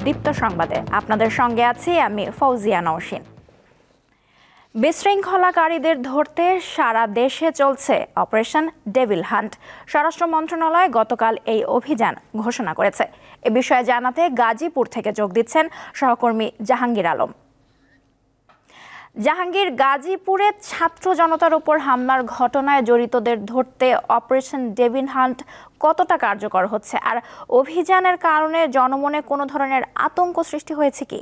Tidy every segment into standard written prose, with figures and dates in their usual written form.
দীপ্ত সংবাদে আপনাদের সঙ্গে আছি আমি ফৌজিয়া নওশিন। বিশৃঙ্খলাকারীদের ধরতে সারা দেশে চলছে অপারেশন ডেভিল হান্ট। স্বরাষ্ট্র মন্ত্রণালয় গতকাল এই অভিযান ঘোষণা করেছে। এ বিষয়ে জানাতে গাজীপুর থেকে যোগ দিচ্ছেন সহকর্মী জাহাঙ্গীর আলম। জাহাঙ্গীর, গাজীপুরে ছাত্র জনতার উপর হামলার ঘটনায় জড়িতদের ধরতে অপারেশন ডেভিল হান্ট কতটা কার্যকর হচ্ছে, আর অভিযানের কারণে জনমনে কোনো ধরনের আতঙ্ক সৃষ্টি হয়েছে কি?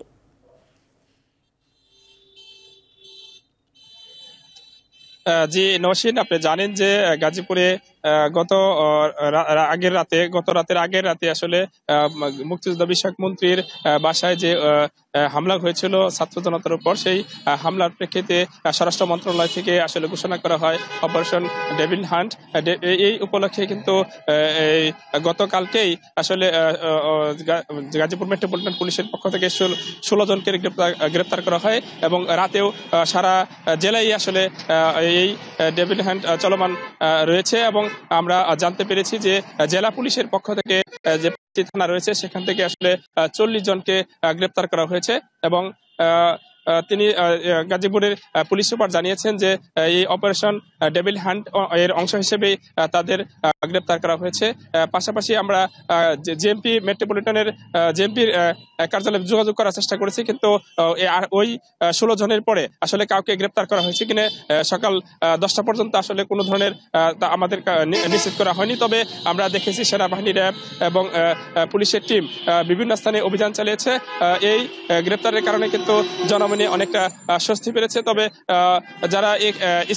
জি নওশিন, আপনি জানেন যে গাজীপুরে গত রাতের আগের রাতে আসলে মুক্তিযোদ্ধা বিষয়ক মন্ত্রীর বাসায় যে হামলা হয়েছিল ছাত্র জনতার উপর, সেই হামলার প্রেক্ষিতে স্বরাষ্ট্র মন্ত্রণালয় থেকে আসলে ঘোষণা করা হয় অপারেশন ডেভিল হান্ট। এই উপলক্ষে কিন্তু গতকালকেই আসলে গাজীপুর মেট্রোপলিটন পুলিশের পক্ষ থেকে 16 জনকে গ্রেপ্তার করা হয় এবং রাতেও সারা জেলায় আসলে এই ডেভিল হান্ট চলমান রয়েছে। এবং আমরা জানতে পেরেছি যে জেলা পুলিশের পক্ষ থেকে যে থানা রয়েছে সেখান থেকে আসলে 40 জনকে গ্রেপ্তার করা হয়েছে এবং তিনি গাজীপুরের পুলিশ সুপার জানিয়েছেন যে এই অপারেশন ডেভিল হান্ট এর অংশ হিসেবে তাদের গ্রেপ্তার করা হয়েছে। পাশাপাশি আমরা জেএমপি মেট্রোপলিটনের জেএমপির কার্যালয়ে যোগাযোগ করার চেষ্টা করেছি, কিন্তু ওই 16 জনের পরে আসলে কাউকে গ্রেপ্তার করা হয়েছে কিনা সকাল 10টা পর্যন্ত আসলে কোনো ধরনের আমাদের নিশ্চিত করা হয়নি। তবে আমরা দেখেছি সেনাবাহিনী, র্যাব এবং পুলিশের টিম বিভিন্ন স্থানে অভিযান চালিয়েছে। এই গ্রেপ্তারের কারণে কিন্তু জনমনে অনেকটা স্বস্তি পেরেছে। তবে যারা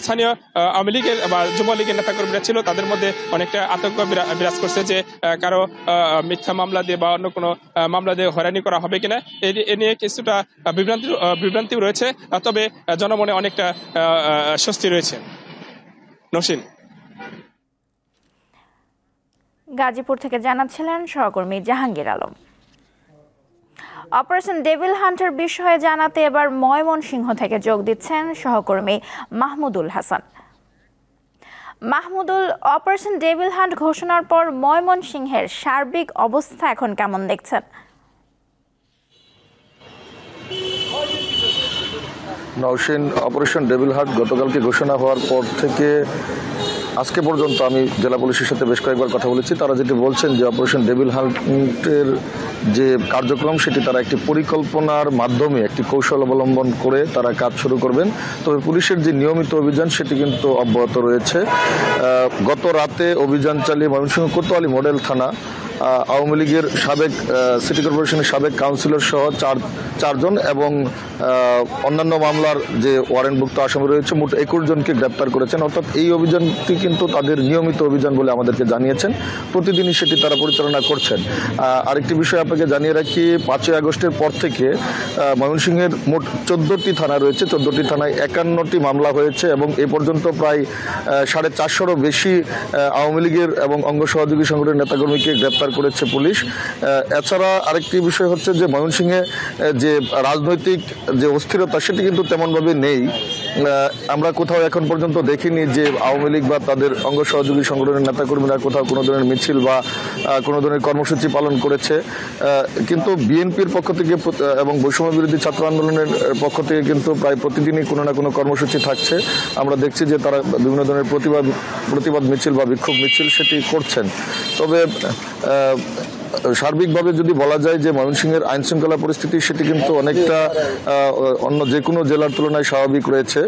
স্থানীয় আওয়ামী লীগের বা যুবলীগের নেতাকর্মীরা ছিল তাদের মধ্যে অনেকটা আতঙ্ক বিরাজ করছে যে কারো মিথ্যা মামলা দিয়ে বা অন্য কোনো মামলা দিয়ে হয়রানি করা হবে কিনা, এ নিয়ে কিছুটা বিভ্রান্তি রয়েছে। তবে জনমনে অনেকটা স্বস্তি রয়েছে। নওশিন, গাজীপুর থেকে জানাচ্ছিলেন সহকর্মী জাহাঙ্গীর আলম। অপারেশন ডেভিল হান্টের বিষয়ে জানাতে এবার ময়মনসিংহ থেকে যোগ দিচ্ছেন সহকর্মী Mahmudul Hasan. Mahmudul, operation devil hunt ঘোষণার পর ময়মনসিংহের সার্বিক অবস্থা এখন কেমন দেখছেন? নওশিন, অপারেশন ডেভিল হান্ট গতকালকে ঘোষণা হওয়ার পর থেকে আজকে পর্যন্ত আমি জেলা পুলিশের সাথে বেশ কয়েকবার কথা বলেছি। তারা যেটি বলছেন যে অপারেশন ডেভিল হান্টের যে কার্যক্রম সেটি তারা একটি পরিকল্পনার মাধ্যমে একটি কৌশল অবলম্বন করে তারা কাজ শুরু করবেন। তবে পুলিশের যে নিয়মিত অভিযান সেটি কিন্তু অব্যাহত রয়েছে। গত রাতে অভিযান চালিয়ে ময়মনসিংহ কোতোয়ালি মডেল থানা আওয়ামী লীগের সাবেক সিটি কর্পোরেশনের সাবেক কাউন্সিলর সহ চারজন এবং অন্যান্য মামলার যে ওয়ারেন্টভুক্ত আসামি রয়েছে মোট 21 জনকে গ্রেপ্তার করেছেন। অর্থাৎ এই অভিযানটি কিন্তু তাদের নিয়মিত অভিযান বলে আমাদেরকে জানিয়েছেন। প্রতিদিনই সেটি তারা পরিচালনা করছেন। আরেকটি বিষয় আপনাকে জানিয়ে রাখি, 5ই আগস্টের পর থেকে ময়মনসিংহের মোট 14টি থানা রয়েছে। 14টি থানায় 51টি মামলা হয়েছে এবং এ পর্যন্ত প্রায় 450-এরও বেশি আওয়ামী লীগের এবং অঙ্গ সহযোগী সংগঠনের নেতাকর্মীকে গ্রেপ্তার করেছে পুলিশ। এছাড়া আরেকটি বিষয় হচ্ছে যে ময়মনসিংহে যে রাজনৈতিক যে অস্থিরতা সেটি কিন্তু তেমনভাবে নেই। আমরা কোথাও এখন পর্যন্ত দেখিনি যে আওয়ামী লীগ বা তাদের অঙ্গ সহযোগী সংগঠনের নেতাকর্মীরা কোথাও কোনো ধরনের মিছিল বা কোনো ধরনের কর্মসূচি পালন করেছে। কিন্তু বিএনপির পক্ষ থেকে এবং বৈষম্য বিরোধী ছাত্র আন্দোলনের পক্ষ থেকে কিন্তু প্রায় প্রতিদিনই কোনো না কোনো কর্মসূচি থাকছে। আমরা দেখছি যে তারা বিভিন্ন ধরনের প্রতিবাদ মিছিল বা বিক্ষোভ মিছিল সেটি করছেন। তবে সার্বিকভাবে যদি বলা যায় যে ময়মনসিংহের আইন শৃঙ্খলা পরিস্থিতি সেটি কিন্তু অনেকটা অন্য যে কোনো জেলার তুলনায় স্বাভাবিক রয়েছে।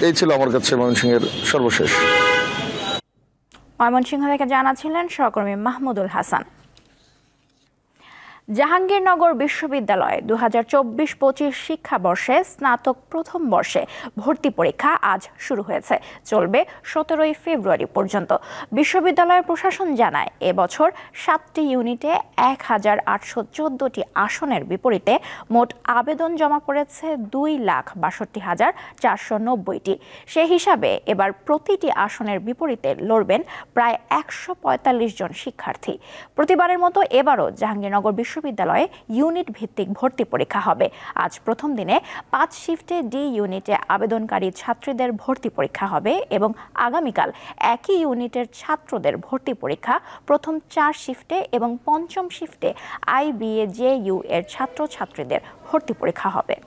এই ছিল আমার কাছে ময়মনসিংহের সর্বশেষ। ময়মনসিংহ থেকে জানাচ্ছিলেন সহকর্মী মাহমুদুল হাসান। জাহাঙ্গীরনগর বিশ্ববিদ্যালয়ে 2024-25 শিক্ষাবর্ষে স্নাতক প্রথম বর্ষে ভর্তি পরীক্ষা আজ শুরু হয়েছে, চলবে 17 ফেব্রুয়ারি পর্যন্ত। বিশ্ববিদ্যালয়ের প্রশাসন জানায় এবছর 7টি ইউনিটে 1814টি আসনের বিপরীতে মোট আবেদন জমা পড়েছে 2,62,490টি। সেই হিসাবে এবার প্রতিটি আসনের বিপরীতে লড়বেন প্রায় 145 জন শিক্ষার্থী। প্রতিবারের মতো এবারও জাহাঙ্গীরনগর বিশ্ববিদ্যালয়ে ইউনিট ভিত্তিক ভর্তি পরীক্ষা হবে। আজ প্রথম দিনে 5 শিফটে ডি ইউনিটে আবেদনকারী ছাত্রীদের ভর্তি পরীক্ষা হবে এবং আগামীকাল একই ইউনিটের ছাত্রদের ভর্তি পরীক্ষা প্রথম 4 শিফটে এবং পঞ্চম শিফটে IBA-JU এর ছাত্রছাত্রীদের ভর্তি পরীক্ষা হবে।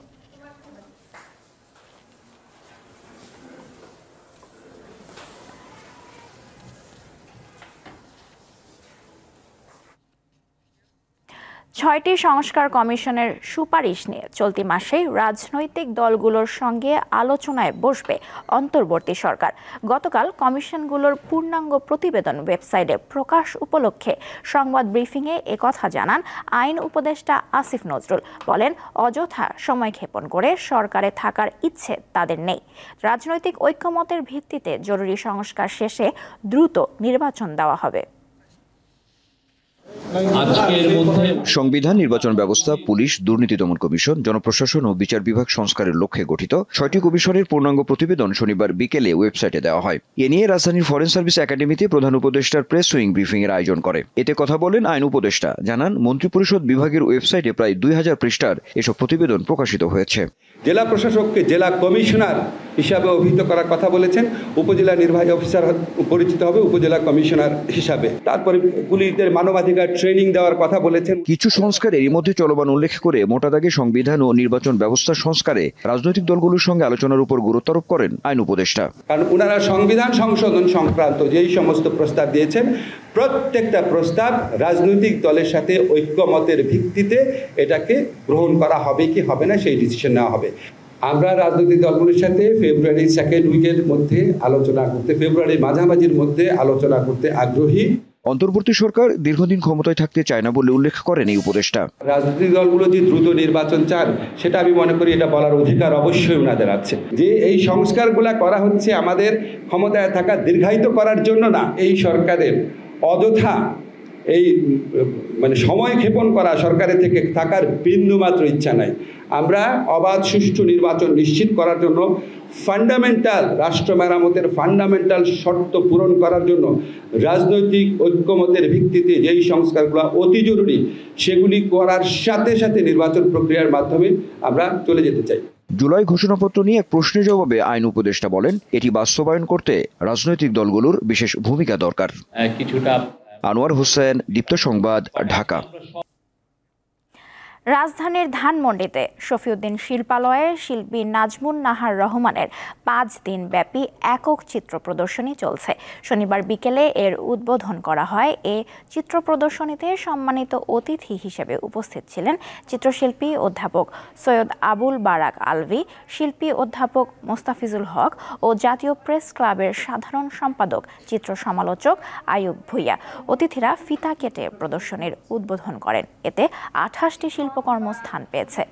ছয়টি সংস্কার কমিশনের সুপারিশ নিয়ে চলতি মাসেই রাজনৈতিক দলগুলোর সঙ্গে আলোচনায় বসবে অন্তর্বর্তী সরকার। গতকাল কমিশনগুলোর পূর্ণাঙ্গ প্রতিবেদন ওয়েবসাইটে প্রকাশ উপলক্ষে সংবাদ ব্রিফিংয়ে একথা জানান আইন উপদেষ্টা আসিফ নজরুল। বলেন, অযথা সময় ক্ষেপণ করে সরকারে থাকার ইচ্ছে তাদের নেই। রাজনৈতিক ঐক্যমতের ভিত্তিতে জরুরি সংস্কার শেষে দ্রুত নির্বাচন দেওয়া হবে। সংবিধান, নির্বাচন ব্যবস্থা, পুলিশ, দুর্নীতি দমন কমিশন, জনপ্রশাসন ও বিচার বিভাগ সংস্কারের লক্ষ্যে গঠিত 6টি কমিশনের পূর্ণাঙ্গ প্রতিবেদন শনিবার বিকেলে ওয়েবসাইটে দেওয়া হয়। এ নিয়ে রাজধানীর ফরেন সার্ভিস একাডেমিতে প্রধান উপদেষ্টার প্রেস উইং ব্রিফিং এর আয়োজন করে। এতে কথা বলেন আইন উপদেষ্টা। জানান, মন্ত্রিপরিষদ বিভাগের ওয়েবসাইটে প্রায় 2000 পৃষ্ঠার এসব প্রতিবেদন প্রকাশিত হয়েছে। জেলা প্রশাসককে জেলা কমিশনার হিসাবে অভিহিত করার কথা বলেছেন। উপজেলা নির্বাহী অফিসার পরিচিত হবে উপজেলা কমিশনার হিসাবে। তারপরে পুলিশদের মানবাধিকার ট্রেনিং দেওয়ার কথা বলেছেন। কিছু সংস্কার এরই মধ্যে চলমান উল্লেখ করে মোটা দাগে সংবিধান ও নির্বাচন ব্যবস্থা সংস্কারে রাজনৈতিক দলগুলোর সঙ্গে আলোচনার উপর গুরুত্ব আরোপ করেন আইন উপদেষ্টা। কারণ ওনারা সংবিধান সংশোধন সংক্রান্ত যেই সমস্ত প্রস্তাব দিয়েছেন, প্রত্যেকটা প্রস্তাব রাজনৈতিক দলের সাথে ঐক্যমতের ভিত্তিতে এটাকে গ্রহণ করা হবে কি হবে না সেই ডিসিশন নেওয়া হবে। আমরা রাজনৈতিক দলগুলোর সাথে ফেব্রুয়ারির সেকেন্ড উইকের মধ্যে আলোচনা করতে, ফেব্রুয়ারির মাঝামাঝির মধ্যে আলোচনা করতে আগ্রহী। অন্তর্বর্তী সরকার দীর্ঘদিন ক্ষমতায় থাকতে চায় না বলে উল্লেখ করেন এই উপদেষ্টা। রাজনৈতিক দলগুলো যে দ্রুত নির্বাচন চান সেটা আমি মনে করি এটা বলার অধিকার অবশ্যই ওনাদের আছে। যে এই সংস্কারগুলো করা হচ্ছে আমাদের ক্ষমতায় থাকা দীর্ঘায়িত করার জন্য না। এই সরকারের অযথা এই সময় ক্ষেপণ করা সরকারের থেকে থাকার বিন্দুমাত্র ইচ্ছা নাই। আমরা অবাধ সুষ্ঠু নির্বাচন নিশ্চিত করার জন্য ফান্ডামেন্টাল রাষ্ট্র মেরামতের ফান্ডামেন্টাল শর্ত পূরণ করার জন্য রাজনৈতিক ঐক্যমতের ভিত্তিতে যেই সংস্কারগুলো অতি জরুরি সেগুলি করার সাথে সাথে নির্বাচন প্রক্রিয়ার মাধ্যমে আমরা চলে যেতে চাই। জুলাই ঘোষণাপত্র নিয়ে এক প্রশ্নের জবাবে আইন উপদেষ্টা বলেন, এটি বাস্তবায়ন করতে রাজনৈতিক দলগুলোর বিশেষ ভূমিকা দরকার। আনোয়ার হোসেন, দীপ্ত সংবাদ, ঢাকা। রাজধানীর ধানমন্ডিতে শফিউদ্দিন শিল্পালয়ে শিল্পী নাজমুন নাহার রহমানের 5 দিন ব্যাপী একক চিত্র প্রদর্শনী চলছে। শনিবার বিকেলে এর উদ্বোধন করা হয়। এ চিত্র প্রদর্শনীতে সম্মানিত অতিথি হিসেবে উপস্থিত ছিলেন চিত্রশিল্পী অধ্যাপক সৈয়দ আবুল বারাক আলভী, শিল্পী অধ্যাপক মোস্তাফিজুল হক ও জাতীয় প্রেস ক্লাবের সাধারণ সম্পাদক চিত্র সমালোচক আয়ুব ভুইয়া। অতিথিরা ফিতা কেটে প্রদর্শনীর উদ্বোধন করেন। এতে 28টি শিল্পকর্ম স্থান পেয়েছে।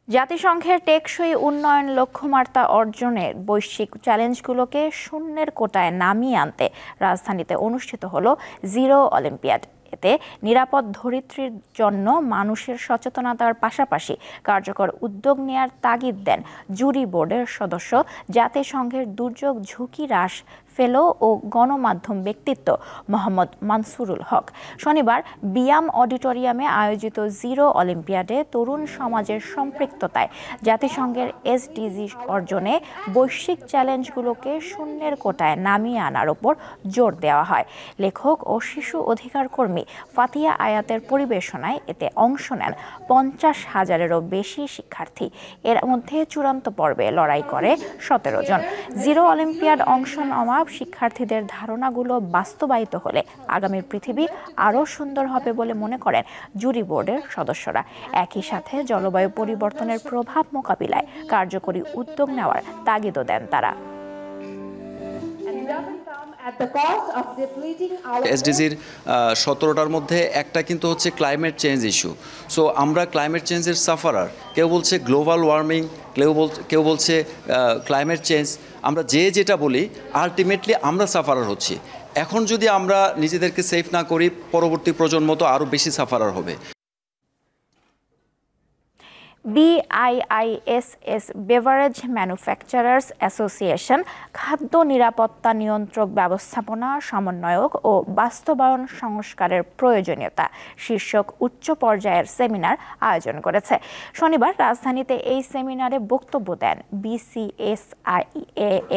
জাতিসংঘের টেকসই উন্নয়ন লক্ষ্যমাত্রা অর্জনের বৈশ্বিক চ্যালেঞ্জগুলোকে শূন্যের কোটায় নামিয়ে আনতে রাজধানীতে অনুষ্ঠিত হলো জিরো অলিম্পিয়াড। এতে নিরাপদ ধরিত্রীর জন্য মানুষের সচেতনতার পাশাপাশি কার্যকর উদ্যোগ নেয়ার তাগিদ দেন জুরি বোর্ডের সদস্য, জাতিসংঘের দুর্যোগ ঝুঁকি হ্রাস ফেলো ও গণমাধ্যম ব্যক্তিত্ব মোহাম্মদ মানসুরুল হক। শনিবার বিয়াম অডিটোরিয়ামে আয়োজিত জিরো অলিম্পিয়াডে তরুণ সমাজের সম্পৃক্ততায় জাতিসংঘের SDG অর্জনে বৈশ্বিক চ্যালেঞ্জগুলোকে শূন্যের কোটায় নামিয়ে আনার উপর জোর দেওয়া হয়। লেখক ও শিশু অধিকার কর্মী ফাতিয়া আয়াতের পরিবেশনায় এতে অংশ নেন 50,000-এরও বেশি শিক্ষার্থী। এর মধ্যে চূড়ান্ত পর্বে লড়াই করে 17 জন। জিরো অলিম্পিয়াড অংশ নেওয়া শিক্ষার্থীদের ধারণাগুলো বাস্তবায়িত হলে আগামীর পৃথিবী আরও সুন্দর হবে বলে মনে করেন জুরি বোর্ডের সদস্যরা। একই সাথে জলবায়ু পরিবর্তনের প্রভাব মোকাবিলায় কার্যকরী উদ্যোগ নেওয়ার তাগিদও দেন তারা। SDGর 17টার মধ্যে একটা কিন্তু হচ্ছে ক্লাইমেট চেঞ্জ ইস্যু। সো আমরা ক্লাইমেট চেঞ্জের সাফারার, কেউ বলছে গ্লোবাল ওয়ার্মিং, কেউ বলছে ক্লাইমেট চেঞ্জ। আমরা যেটা বলি আলটিমেটলি আমরা সাফারার হচ্ছি। এখন যদি আমরা নিজেদেরকে সেফ না করি পরবর্তী প্রজন্ম তো আরও বেশি সাফারার হবে। BIISS বেভারেজ ম্যানুফ্যাকচারার্স অ্যাসোসিয়েশন খাদ্য নিরাপত্তা নিয়ন্ত্রক ব্যবস্থাপনা সমন্বয়ক ও বাস্তবায়ন সংস্কারের প্রয়োজনীয়তা শীর্ষক উচ্চ পর্যায়ের সেমিনার আয়োজন করেছে। শনিবার রাজধানীতে এই সেমিনারে বক্তব্য দেন BCSIA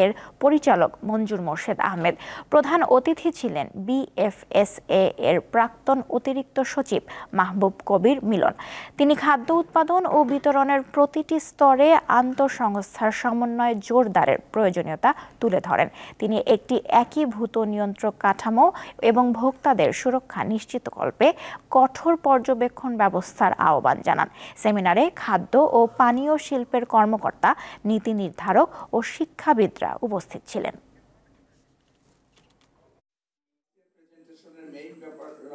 এর পরিচালক মঞ্জুর মোর্শেদ আহমেদ। প্রধান অতিথি ছিলেন BFSA এর প্রাক্তন অতিরিক্ত সচিব মাহবুব কবির মিলন। তিনি খাদ্য উৎপাদন ও বিতরণের প্রতিটি স্তরে আন্তঃসংস্থার সমন্বয় জোরদারের প্রয়োজনীয়তা তুলে ধরেন। তিনি একটি একীভূত নিয়ন্ত্রক কাঠামো এবং ভোক্তাদের সুরক্ষা নিশ্চিতকল্পে কঠোর পর্যবেক্ষণ ব্যবস্থার আহ্বান জানান। সেমিনারে খাদ্য ও পানীয় শিল্পের কর্মকর্তা, নীতি নির্ধারক ও শিক্ষাবিদরা উপস্থিত ছিলেন।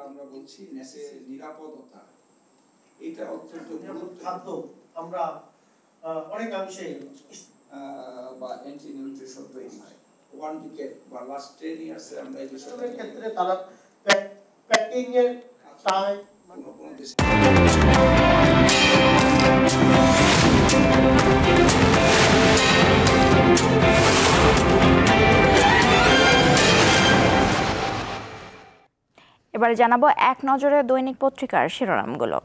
আমরা বলছি নিরাপদতা, এটা অত্যন্ত খাদ্য আমরা অনেক অংশে বা অ্যান্টি নিউট্রিশন তৈরি হয়। ওয়ান ডিকেড বা লাস্ট 10 ইয়ার্সে আমরা এই বিষয়ের ক্ষেত্রে তারা প্যাকিং এর টাইম কোনো দেশে এবারে জানাবো এক নজরে দৈনিক পত্রিকার শিরোনামগুলো।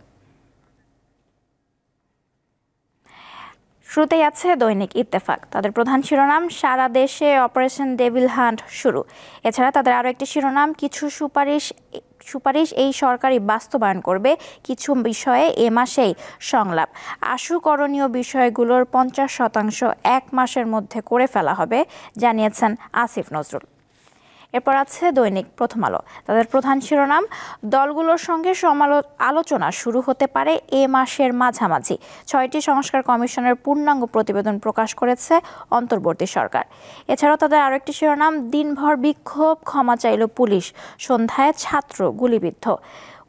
শুরুতেই আছে দৈনিক ইত্তেফাক। তাদের প্রধান শিরোনাম সারা দেশে অপারেশন ডেভিল হান্ট শুরু। এছাড়া তাদের আরও একটি শিরোনাম কিছু সুপারিশ এই সরকারই বাস্তবায়ন করবে, কিছু বিষয়ে এ মাসেই সংলাপ। আশু করণীয় বিষয়গুলোর 50% এক মাসের মধ্যে করে ফেলা হবে জানিয়েছেন আসিফ নজরুল। এরপর আছে দৈনিক প্রথম আলো। তাদের প্রধান শিরোনাম দলগুলোর সঙ্গে আলোচনা শুরু হতে পারে এ মাসের মাঝামাঝি। 6টি সংস্কার কমিশনের পূর্ণাঙ্গ প্রতিবেদন প্রকাশ করেছে অন্তর্বর্তী সরকার। এছাড়াও তাদের আরও একটি শিরোনাম দিনভর বিক্ষোভ, ক্ষমা চাইল পুলিশ, সন্ধ্যায় ছাত্র গুলিবিদ্ধ।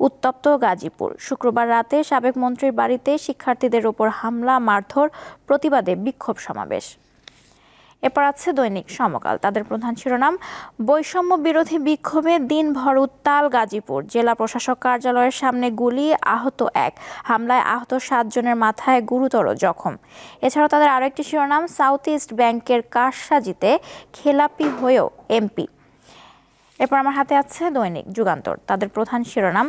উত্তপ্ত গাজীপুর। শুক্রবার রাতে সাবেক মন্ত্রীর বাড়িতে শিক্ষার্থীদের ওপর হামলা, মারধর, প্রতিবাদে বিক্ষোভ সমাবেশ। এরপর আছে দৈনিক সমকাল। তাদের প্রধান শিরোনাম বৈষম্য বিরোধী বিক্ষোভে দিনভর উত্তাল গাজীপুর। জেলা প্রশাসক কার্যালয়ের সামনে গুলি, আহত 1। হামলায় আহত 7 জনের মাথায় গুরুতর জখম। এছাড়াও তাদের আরেকটি শিরোনাম সাউথ ইস্ট ব্যাংকের কারসাজিতে খেলাপি হয়েও এমপি। এরপর আমার হাতে আছে দৈনিক যুগান্তর। তাদের প্রধান শিরোনাম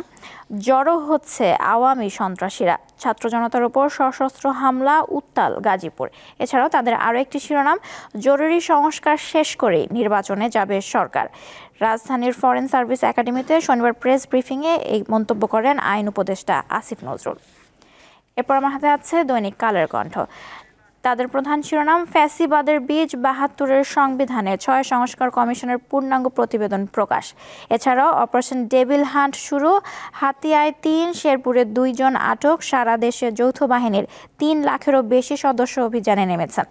জড়ো হচ্ছে আওয়ামী সন্ত্রাসীরা, ছাত্র জনতার উপর সশস্ত্র হামলা, উত্তাল গাজীপুর। এছাড়াও তাদের আরও একটি শিরোনাম জরুরি সংস্কার শেষ করেই নির্বাচনে যাবে সরকার। রাজধানীর ফরেন সার্ভিস একাডেমিতে শনিবার প্রেস ব্রিফিংয়ে এই মন্তব্য করেন আইন উপদেষ্টা আসিফ নজরুল। এরপর আমার হাতে আছে দৈনিক কালের কণ্ঠ। তাদের প্রধান শিরোনাম ফ্যাসিবাদের বীজ 72-এর সংবিধানে 6 সংস্কার কমিশনের পূর্ণাঙ্গ প্রতিবেদন প্রকাশ। এছাড়াও অপারেশন ডেভিল হান্ট শুরু, হাতিয়ায় 3, শেরপুরে 2 জন আটক। সারা দেশে যৌথ বাহিনীর 3 লাখেরও বেশি সদস্য অভিযানে নেমেছেন।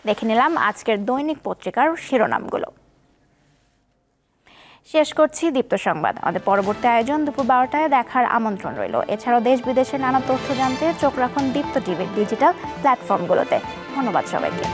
দেখে নিলাম আজকের দৈনিক পত্রিকার শিরোনামগুলো। শেষ করছি দীপ্ত সংবাদ। আমাদের পরবর্তী আয়োজন দুপুর 12টায় দেখার আমন্ত্রণ রইল। এছাড়াও দেশ বিদেশের নানা তথ্য জানতে চোখ রাখুন দীপ্ত টিভির ডিজিটাল প্ল্যাটফর্মগুলোতে। ধন্যবাদ সবাইকে।